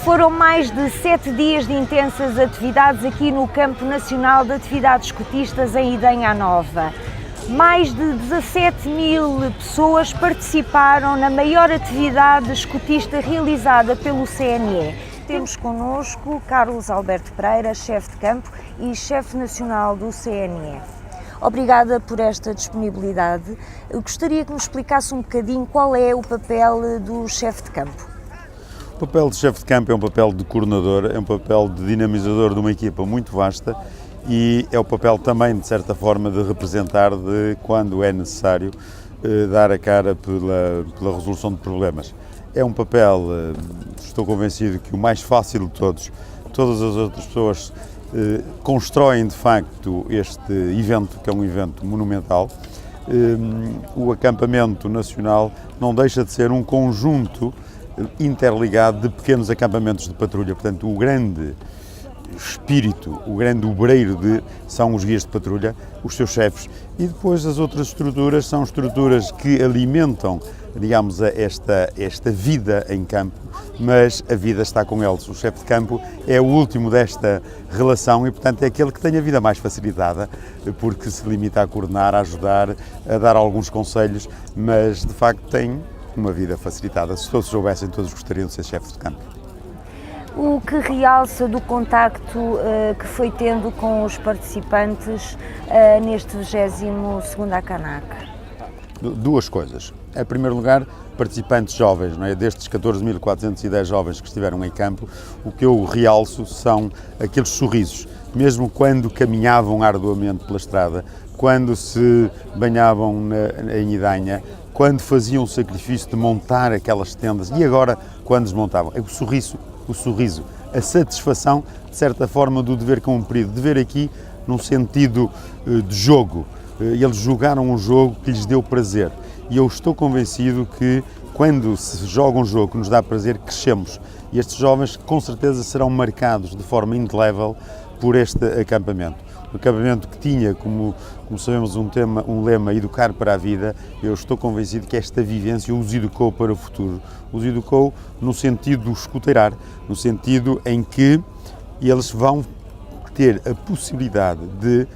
Foram mais de 7 dias de intensas atividades aqui no Campo Nacional de Atividades Escotistas em Idenha Nova. Mais de 17.000 pessoas participaram na maior atividade escotista realizada pelo CNE. Temos connosco Carlos Alberto Pereira, chefe de campo e chefe nacional do CNE. Obrigada por esta disponibilidade. Eu gostaria que me explicasse um bocadinho qual é o papel do chefe de campo. O papel de chefe de campo é um papel de coordenador, é um papel de dinamizador de uma equipa muito vasta e é o papel também, de certa forma, de representar de quando é necessário dar a cara pela resolução de problemas. É um papel, estou convencido que o mais fácil de todos, todas as outras pessoas constroem de facto este evento, que é um evento monumental. O acampamento nacional não deixa de ser um conjunto interligado de pequenos acampamentos de patrulha, portanto o grande espírito, o grande obreiro são os guias de patrulha, os seus chefes, e depois as outras estruturas são estruturas que alimentam, digamos, esta vida em campo, mas a vida está com eles. O chefe de campo é o último desta relação e, portanto, é aquele que tem a vida mais facilitada, porque se limita a coordenar, a ajudar, a dar alguns conselhos, mas de facto tem uma vida facilitada. Se todos soubessem, todos gostariam de ser chefes de campo. O que realça do contacto que foi tendo com os participantes neste 22º ACANAC? Duas coisas. Em primeiro lugar, participantes jovens, não é? Destes 14.410 jovens que estiveram em campo, o que eu realço são aqueles sorrisos, mesmo quando caminhavam arduamente pela estrada, quando se banhavam em Idenha, quando faziam o sacrifício de montar aquelas tendas e agora quando desmontavam. O sorriso, a satisfação, de certa forma, do dever cumprido, dever aqui num sentido de jogo. Eles jogaram um jogo que lhes deu prazer e eu estou convencido que quando se joga um jogo que nos dá prazer, crescemos. E estes jovens com certeza serão marcados de forma indelével por este acampamento. Um acampamento que tinha, como sabemos, um lema, educar para a vida. Eu estou convencido que esta vivência os educou para o futuro. Os educou no sentido de escuteirar, no sentido em que eles vão ter a possibilidade de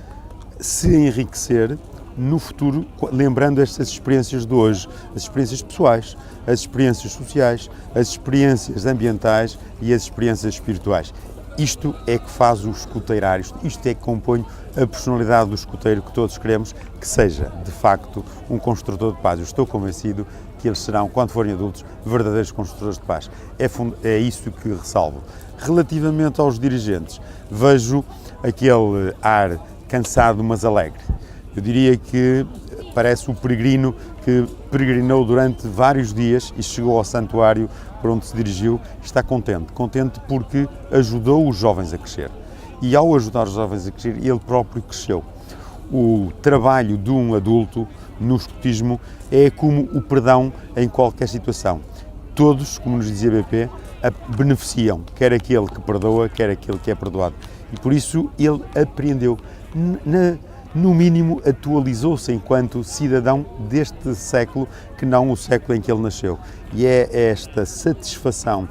se enriquecer no futuro, lembrando estas experiências de hoje, as experiências pessoais, as experiências sociais, as experiências ambientais e as experiências espirituais. Isto é que faz o escuteirar, isto é que compõe a personalidade do escuteiro que todos queremos que seja, de facto, um construtor de paz. Eu estou convencido que eles serão, quando forem adultos, verdadeiros construtores de paz. É isso que ressalvo. Relativamente aos dirigentes, vejo aquele ar cansado, mas alegre. Eu diria que parece o peregrino que peregrinou durante vários dias e chegou ao santuário para onde se dirigiu, está contente porque ajudou os jovens a crescer. E ao ajudar os jovens a crescer, ele próprio cresceu. O trabalho de um adulto no escotismo é como o perdão em qualquer situação. Todos, como nos dizia BP, beneficiam, quer aquele que perdoa, quer aquele que é perdoado. E por isso ele aprendeu, no mínimo atualizou-se enquanto cidadão deste século, que não o século em que ele nasceu. E é esta satisfação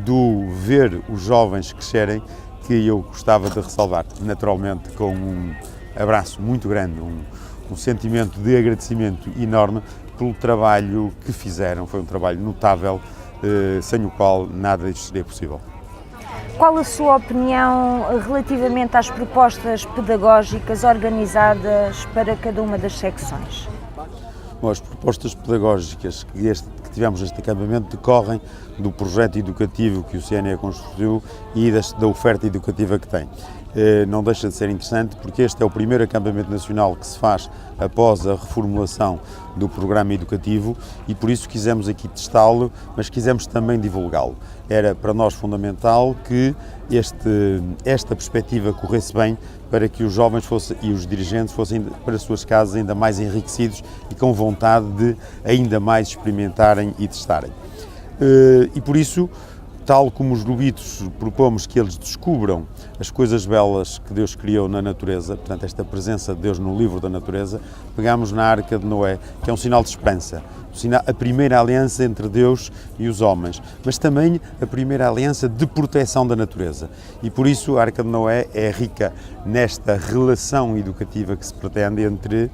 do ver os jovens crescerem que eu gostava de ressalvar, naturalmente com um abraço muito grande, um sentimento de agradecimento enorme pelo trabalho que fizeram. Foi um trabalho notável, sem o qual nada disto seria possível. Qual a sua opinião relativamente às propostas pedagógicas organizadas para cada uma das secções? Bom, as propostas pedagógicas que tivemos neste acampamento decorrem do projeto educativo que o CNE construiu e da oferta educativa que tem. Não deixa de ser interessante porque este é o primeiro acampamento nacional que se faz após a reformulação do programa educativo e por isso quisemos aqui testá-lo, mas quisemos também divulgá-lo. Era para nós fundamental que esta perspectiva corresse bem para que os jovens e os dirigentes fossem para as suas casas ainda mais enriquecidos e com vontade de ainda mais experimentarem e testarem. E por isso tal como os lobitos propomos que eles descubram as coisas belas que Deus criou na natureza, portanto esta presença de Deus no livro da natureza, pegamos na Arca de Noé, que é um sinal de esperança, a primeira aliança entre Deus e os homens, mas também a primeira aliança de proteção da natureza. E por isso a Arca de Noé é rica nesta relação educativa que se pretende entre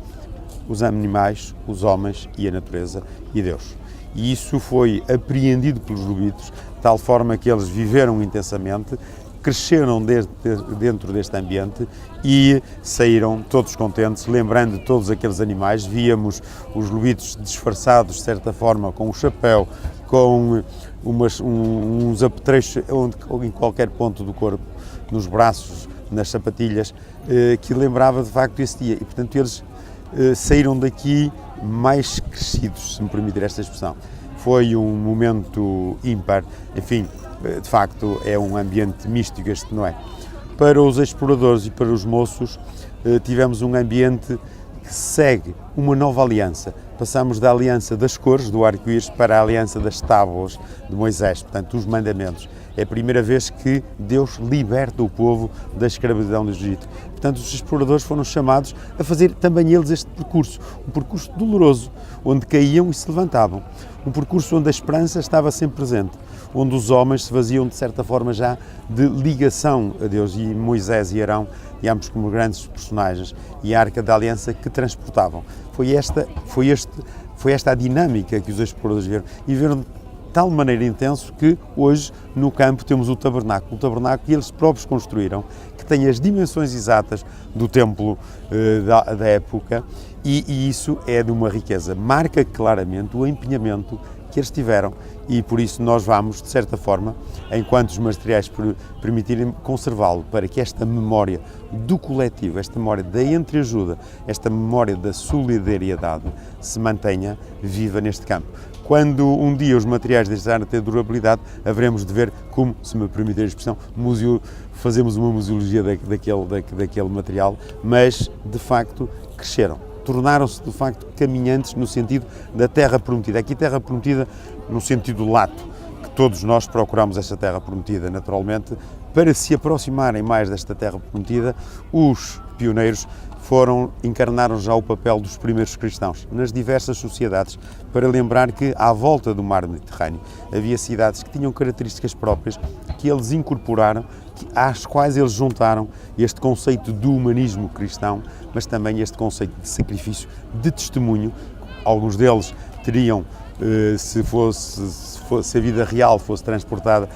os animais, os homens e a natureza e Deus. E isso foi apreendido pelos lobitos, de tal forma que eles viveram intensamente, cresceram dentro deste ambiente e saíram todos contentes, lembrando de todos aqueles animais. Víamos os lobitos disfarçados, de certa forma, com o chapéu, com uns apetrechos em qualquer ponto do corpo, nos braços, nas sapatilhas, que lembrava de facto esse dia. E, portanto, eles saíram daqui mais crescidos, se me permitir esta expressão. Foi um momento ímpar, enfim, de facto é um ambiente místico este, não é? Para os exploradores e para os moços tivemos um ambiente que segue uma nova aliança. Passamos da aliança das cores, do arco-íris, para a aliança das tábuas de Moisés, portanto os mandamentos. É a primeira vez que Deus liberta o povo da escravidão do Egito. Portanto, os exploradores foram chamados a fazer também eles este percurso, um percurso doloroso, onde caíam e se levantavam, um percurso onde a esperança estava sempre presente, onde os homens se vaziam de certa forma já de ligação a Deus, e Moisés e Arão, e ambos como grandes personagens, e a Arca da Aliança que transportavam. Foi esta a dinâmica que os exploradores viveram de tal maneira intenso que hoje no campo temos o tabernáculo que eles próprios construíram, que tem as dimensões exatas do templo da época, e isso é de uma riqueza, marca claramente o empenhamento que eles tiveram, e por isso nós vamos, de certa forma, enquanto os materiais permitirem, conservá-lo, para que esta memória do coletivo, esta memória da entreajuda, esta memória da solidariedade se mantenha viva neste campo. Quando um dia os materiais deixarem de ter durabilidade, haveremos de ver como, se me permitir a expressão, fazemos uma museologia daquele material, mas de facto cresceram. Tornaram-se, de facto, caminhantes no sentido da terra prometida. Aqui terra prometida no sentido lato, que todos nós procuramos esta terra prometida, naturalmente. Para se aproximarem mais desta terra prometida, os pioneiros encarnaram já o papel dos primeiros cristãos nas diversas sociedades, para lembrar que à volta do mar Mediterrâneo havia cidades que tinham características próprias, que eles incorporaram, às quais eles juntaram este conceito do humanismo cristão, mas também este conceito de sacrifício, de testemunho. Alguns deles teriam, se a vida real fosse transportada,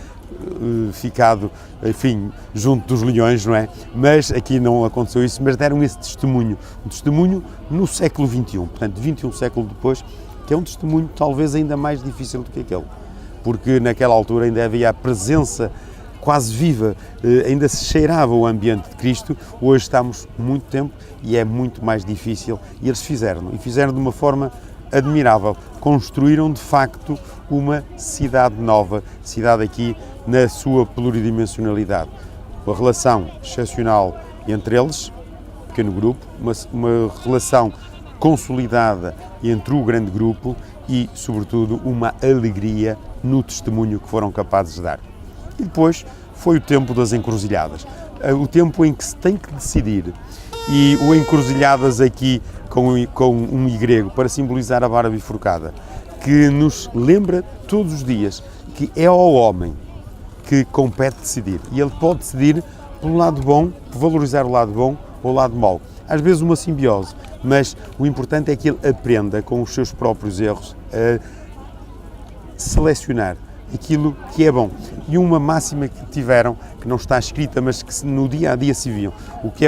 ficado, enfim, junto dos leões, não é? Mas aqui não aconteceu isso, mas deram esse testemunho, um testemunho no século XXI, portanto 21 séculos depois, que é um testemunho talvez ainda mais difícil do que aquele, porque naquela altura ainda havia a presença quase viva, ainda se cheirava o ambiente de Cristo. Hoje estamos muito tempo e é muito mais difícil, e eles fizeram de uma forma admirável, construíram de facto uma cidade nova, cidade aqui na sua pluridimensionalidade, uma relação excepcional entre eles, pequeno grupo, uma relação consolidada entre o grande grupo e, sobretudo, uma alegria no testemunho que foram capazes de dar. E depois foi o tempo das encruzilhadas, o tempo em que se tem que decidir, e o encruzilhadas aqui com um i grego para simbolizar a vara bifurcada, que nos lembra todos os dias que é ao homem que compete decidir, e ele pode decidir pelo lado bom, valorizar o lado bom ou o lado mau. Às vezes uma simbiose, mas o importante é que ele aprenda com os seus próprios erros a selecionar aquilo que é bom. E uma máxima que tiveram, que não está escrita, mas que no dia a dia se viam: o que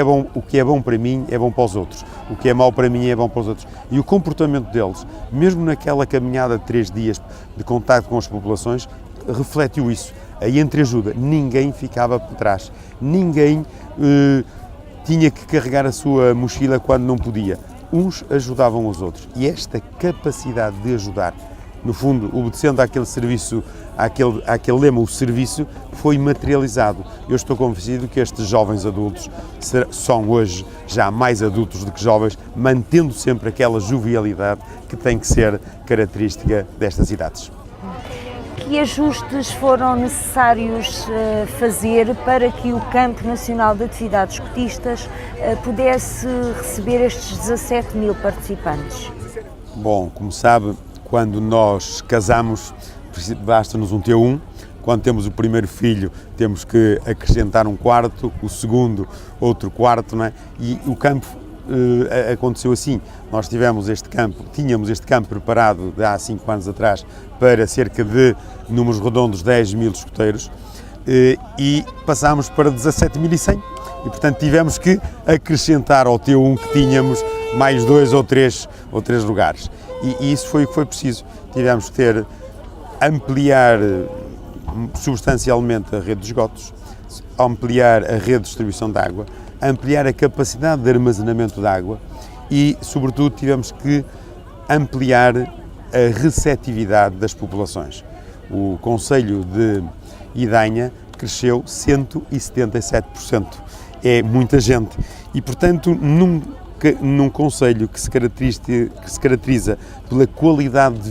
é bom para mim é bom para os outros, o que é mau para mim é bom para os outros. E o comportamento deles, mesmo naquela caminhada de 3 dias de contacto com as populações, refletiu isso. A entreajuda, ninguém ficava por trás, ninguém tinha que carregar a sua mochila quando não podia. Uns ajudavam os outros, e esta capacidade de ajudar, no fundo, obedecendo àquele serviço, àquele lema, o serviço, foi materializado. Eu estou convencido que estes jovens adultos são hoje já mais adultos do que jovens, mantendo sempre aquela jovialidade que tem que ser característica destas idades. Que que ajustes foram necessários fazer para que o Campo Nacional de Atividades Escotistas pudesse receber estes 17 mil participantes? Bom, como sabe, quando nós casamos, basta-nos um T1. Quando temos o primeiro filho, temos que acrescentar um quarto, o segundo, outro quarto, não é? E o campo aconteceu assim. Nós tínhamos este campo preparado há 5 anos atrás para cerca de, números redondos, 10 mil escoteiros, e passámos para 17.100. E, portanto, tivemos que acrescentar ao T1 que tínhamos mais 2 ou 3 lugares. E isso foi o que foi preciso. Tivemos que ampliar substancialmente a rede de esgotos, ampliar a rede de distribuição de água, ampliar a capacidade de armazenamento de água e, sobretudo, tivemos que ampliar a receptividade das populações. O concelho de Idanha cresceu 177%. É muita gente e, portanto, num concelho que se caracteriza pela qualidade de